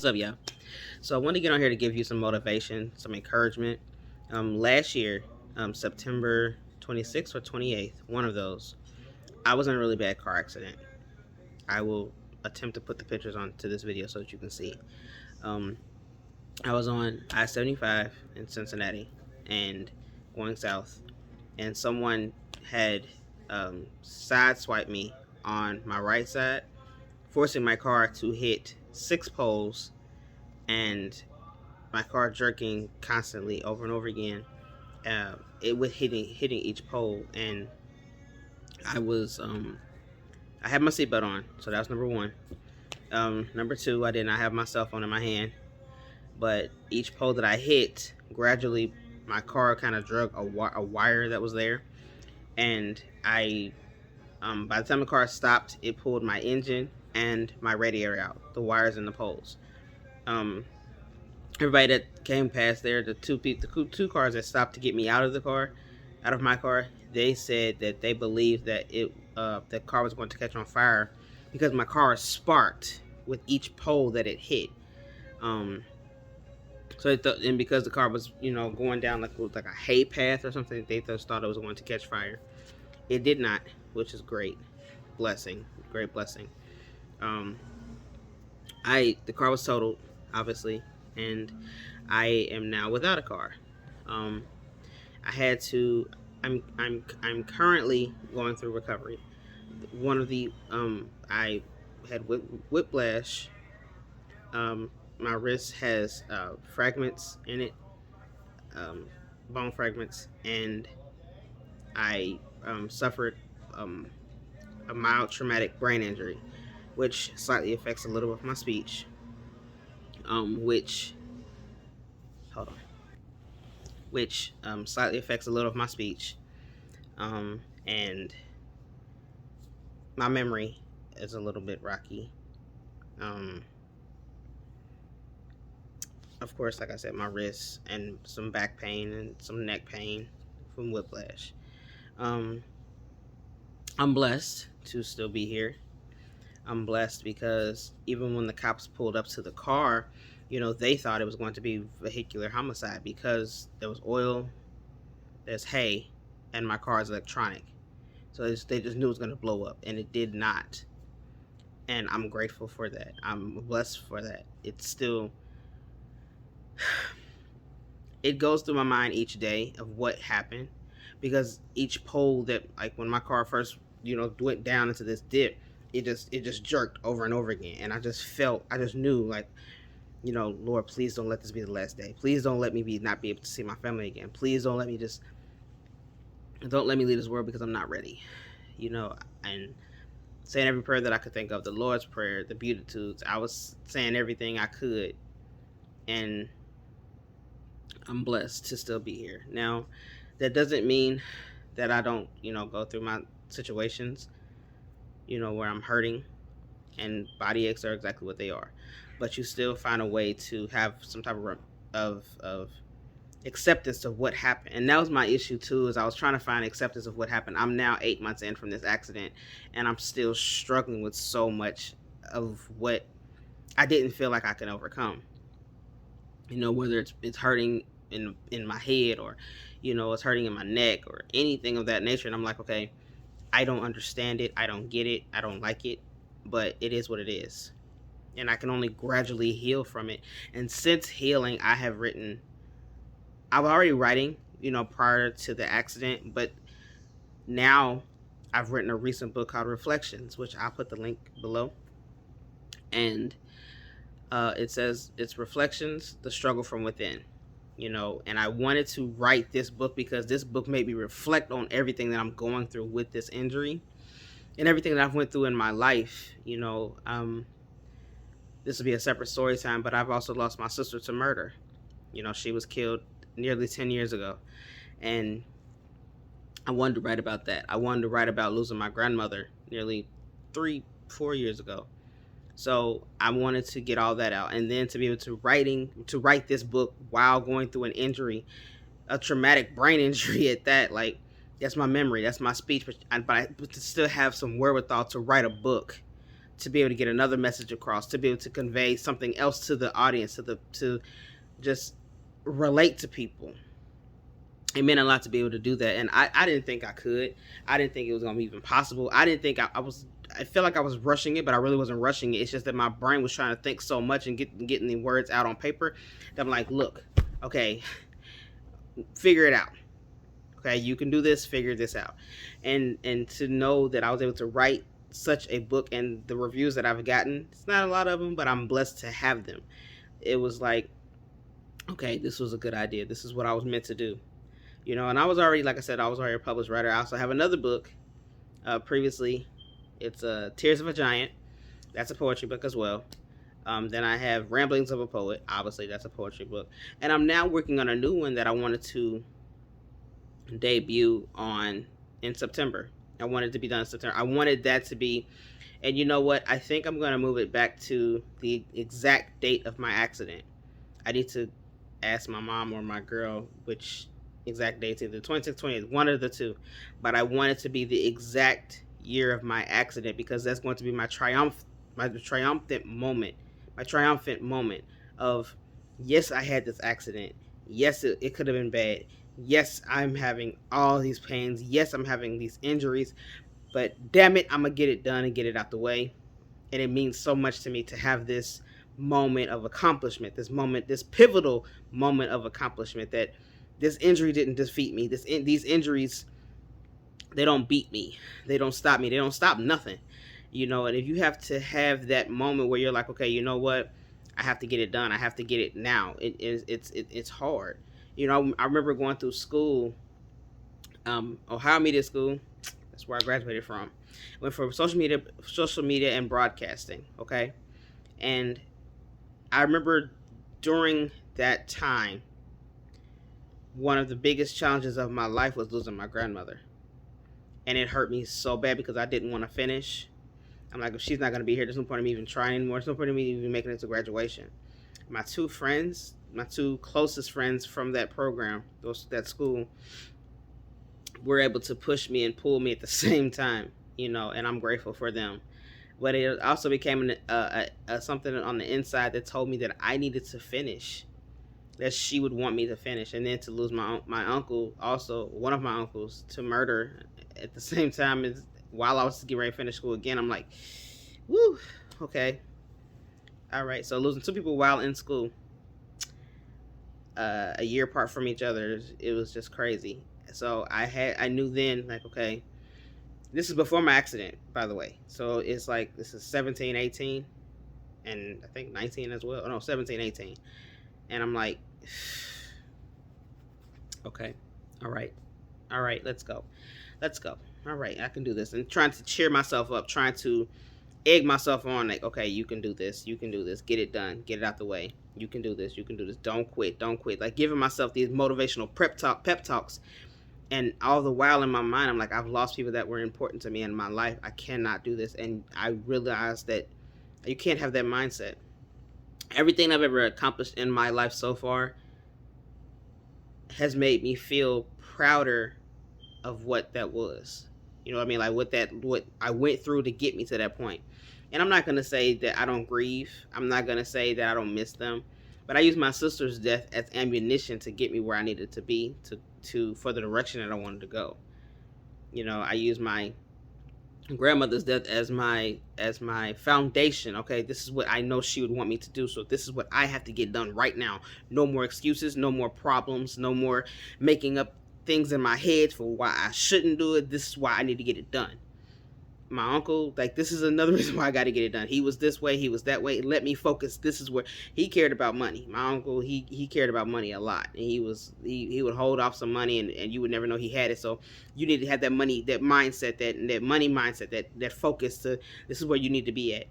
What's up, y'all? So I want to get on here to give you some motivation, some encouragement. Last year, September 26th or 28th, one of those, I was in a really bad car accident. I will attempt to put the pictures onto this video so that you can see. Um, I was on I-75 in Cincinnati and going south, and someone had sideswiped me on my right side, forcing my car to hit 6 poles and my car jerking constantly over and over again. It was hitting each pole, and I was I had my seatbelt on, so that was number one. Number two, I did not have my cell phone in my hand, but each pole that I hit, gradually my car kind of drug a wire that was there, and I by the time the car stopped, it pulled my engine and my radiator out, the wires and the poles. Everybody that came past there, the two cars that stopped to get me out of my car, they said that they believed that the car was going to catch on fire because my car sparked with each pole that it hit. So they thought, and because the car was going down like a hay path or something, they just thought it was going to catch fire. It did not, which is great blessing. Um, the car was totaled, obviously, and I am now without a car. I had to. I'm currently going through recovery. One of the I had whiplash. My wrist has fragments in it, bone fragments, and I suffered a mild traumatic brain injury, which slightly affects a little of my speech. Which slightly affects a little of my speech, and my memory is a little bit rocky. Of course, like I said, my wrists and some back pain and some neck pain from whiplash. I'm blessed to still be here. I'm blessed because even when the cops pulled up to the car, they thought it was going to be vehicular homicide because there was oil, there's hay, and my car is electronic. So they just knew it was going to blow up, and it did not. And I'm grateful for that. I'm blessed for that. It's still, it goes through my mind each day of what happened, because each pole that, like when my car first, went down into this dip, it just jerked over and over again, and I just knew, like, Lord, please don't let this be the last day. Please don't let me not be able to see my family again. Please don't let me leave this world because I'm not ready. And saying every prayer that I could think of, the Lord's Prayer, the Beatitudes, I was saying everything I could, and I'm blessed to still be here. Now, that doesn't mean that I don't, go through my situations, where I'm hurting, and body aches are exactly what they are. But you still find a way to have some type of acceptance of what happened. And that was my issue too, is I was trying to find acceptance of what happened. I'm now 8 months in from this accident, and I'm still struggling with so much of what I didn't feel like I could overcome. Whether it's hurting in my head, or it's hurting in my neck, or anything of that nature. And I'm like, okay, I don't understand it, I don't get it, I don't like it, but it is what it is, and I can only gradually heal from it. And since healing, I was already writing, prior to the accident, but now I've written a recent book called Reflections, which I'll put the link below. And it says it's Reflections, the Struggle from Within. And I wanted to write this book because this book made me reflect on everything that I'm going through with this injury and everything that I've went through in my life. This will be a separate story time, but I've also lost my sister to murder. She was killed nearly 10 years ago, and I wanted to write about that. I wanted to write about losing my grandmother nearly 3-4 years ago. So I wanted to get all that out, and then to be able to write this book while going through an injury, a traumatic brain injury at that. Like, that's my memory, that's my speech, but to still have some wherewithal to write a book to be able to get another message across, to be able to convey something else to the audience, to just relate to people. It meant a lot to be able to do that, and I didn't think I could. I didn't think it was gonna be even possible. I didn't think I was. I felt like I was rushing it, but I really wasn't rushing it. It's just that my brain was trying to think so much and getting the words out on paper that I'm like, look, okay, figure it out. Okay, you can do this. Figure this out, and to know that I was able to write such a book, and the reviews that I've gotten, it's not a lot of them, but I'm blessed to have them. It was like, okay, this was a good idea. This is what I was meant to do. And I was already, like I said, I was already a published writer. I also have another book previously. It's Tears of a Giant. That's a poetry book as well. Then I have Ramblings of a Poet. Obviously, that's a poetry book. And I'm now working on a new one that I wanted to debut on in September. I wanted it to be done in September. I wanted that to be, and you know what? I think I'm going to move it back to the exact date of my accident. I need to ask my mom or my girl which exact dates, either 26th, 20th, one of the two. But I want it to be the exact year of my accident, because that's going to be my triumphant moment of, yes, I had this accident. Yes, it could have been bad. Yes, I'm having all these pains. Yes, I'm having these injuries. But damn it, I'm going to get it done and get it out the way. And it means so much to me to have this moment of accomplishment, this pivotal moment of accomplishment, that this injury didn't defeat me. These injuries, they don't beat me. They don't stop me. They don't stop nothing. And if you have to have that moment where you're like, okay, you know what? I have to get it done. I have to get it now. It's hard. I remember going through school, Ohio Media School. That's where I graduated from. Went for social media and broadcasting. Okay. And I remember during that time, one of the biggest challenges of my life was losing my grandmother. And it hurt me so bad because I didn't want to finish. I'm like, if she's not going to be here, there's no point in me even trying anymore. There's no point in me even making it to graduation. My two closest friends from that program, that school, were able to push me and pull me at the same time, and I'm grateful for them. But it also became something on the inside that told me that I needed to finish, that she would want me to finish. And then to lose my uncle, also one of my uncles, to murder at the same time as while I was getting ready to finish school again. I'm like, woo, okay, all right. So losing two people while in school, a year apart from each other, it was just crazy. So I knew then, like, okay, this is before my accident, by the way. So it's like, this is 17, 18, and I think 19 as well. Oh, no, 17, 18. And I'm like, okay, all right, let's go. All right, I can do this. And trying to cheer myself up, trying to egg myself on, like, okay, you can do this, get it done, get it out the way. You can do this, don't quit. Like, giving myself these motivational pep talks. And all the while in my mind, I'm like, I've lost people that were important to me in my life. I cannot do this. And I realized that you can't have that mindset. Everything I've ever accomplished in my life so far has made me feel prouder of what that was. You know what I mean? Like, what I went through to get me to that point. And I'm not going to say that I don't grieve. I'm not going to say that I don't miss them. But I used my sister's death as ammunition to get me where I needed to be, for the direction that I wanted to go. I used my grandmother's death as my foundation. Okay, this is what I know she would want me to do, so this is what I have to get done right now. No more excuses, no more problems, no more making up things in my head for why I shouldn't do it. This is why I need to get it done. My uncle, like, this is another reason why I got to get it done. He was this way, he was that way. Let me focus. This is where he cared about money. My uncle, he cared about money a lot, and he would hold off some money, and you would never know he had it. So you need to have that money, that mindset, that money mindset, that focus to, this is where you need to be at.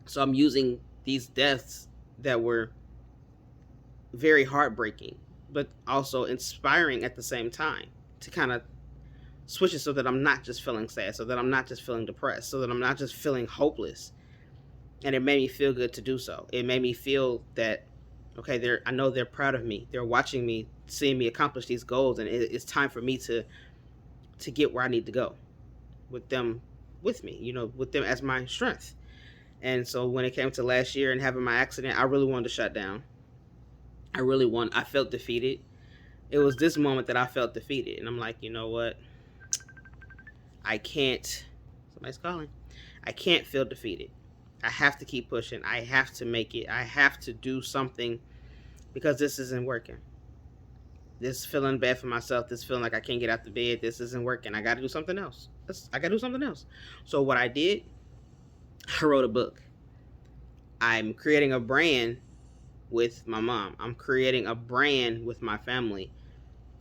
So I'm using these deaths that were very heartbreaking, but also inspiring at the same time, to kind of switch it so that I'm not just feeling sad, so that I'm not just feeling depressed, so that I'm not just feeling hopeless. And it made me feel good to do so. It made me feel that, okay, I know they're proud of me. They're watching me, seeing me accomplish these goals, and it's time for me to get where I need to go, with them with me, with them as my strength. And so when it came to last year and having my accident, I really wanted to shut down. I felt defeated. It was this moment that I felt defeated. And I'm like, you know what? I can't. Somebody's calling. I can't feel defeated. I have to keep pushing. I have to make it. I have to do something because this isn't working. This feeling bad for myself, this feeling like I can't get out the bed, this isn't working. I got to do something else. I got to do something else. So what I did, I wrote a book. I'm creating a brand with my mom. I'm creating a brand with my family.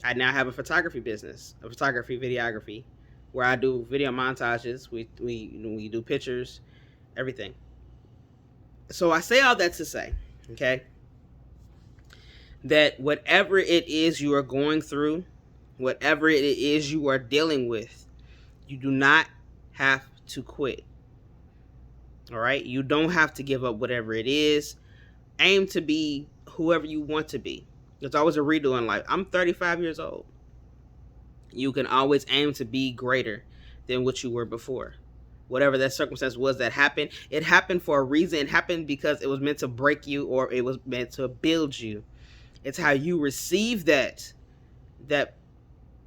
I now have a photography business, a photography videography, where I do video montages. We do pictures, everything. So I say all that to say, okay, that whatever it is you are going through, whatever it is you are dealing with, you do not have to quit. All right? You don't have to give up whatever it is. Aim to be whoever you want to be. There's always a redo in life. I'm 35 years old. You can always aim to be greater than what you were before. Whatever that circumstance was that happened, it happened for a reason. It happened because it was meant to break you or it was meant to build you. It's how you receive that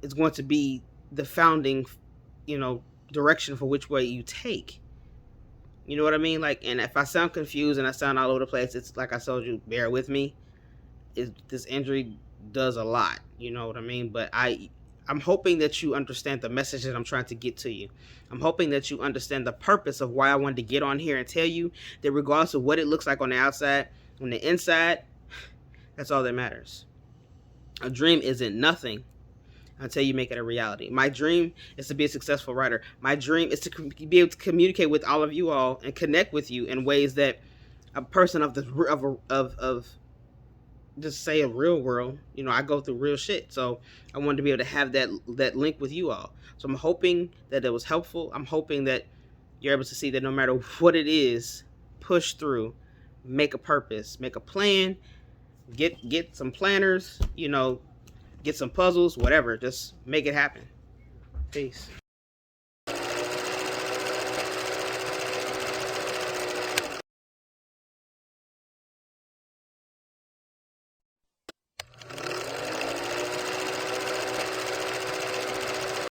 is going to be the founding, direction for which way you take. You know what I mean? Like, and if I sound confused and I sound all over the place, it's like I told you, bear with me. This injury does a lot. You know what I mean? But I'm hoping that you understand the message that I'm trying to get to you. I'm hoping that you understand the purpose of why I wanted to get on here and tell you that regardless of what it looks like on the outside, on the inside, that's all that matters. A dream isn't nothing until you make it a reality. My dream is to be a successful writer. My dream is to be able to communicate with all of you all and connect with you in ways that a person of just say a real world, I go through real shit. So I wanted to be able to have that link with you all. So I'm hoping that it was helpful. I'm hoping that you're able to see that no matter what it is, push through, make a purpose, make a plan, get some planners, get some puzzles, whatever. Just make it happen. Peace.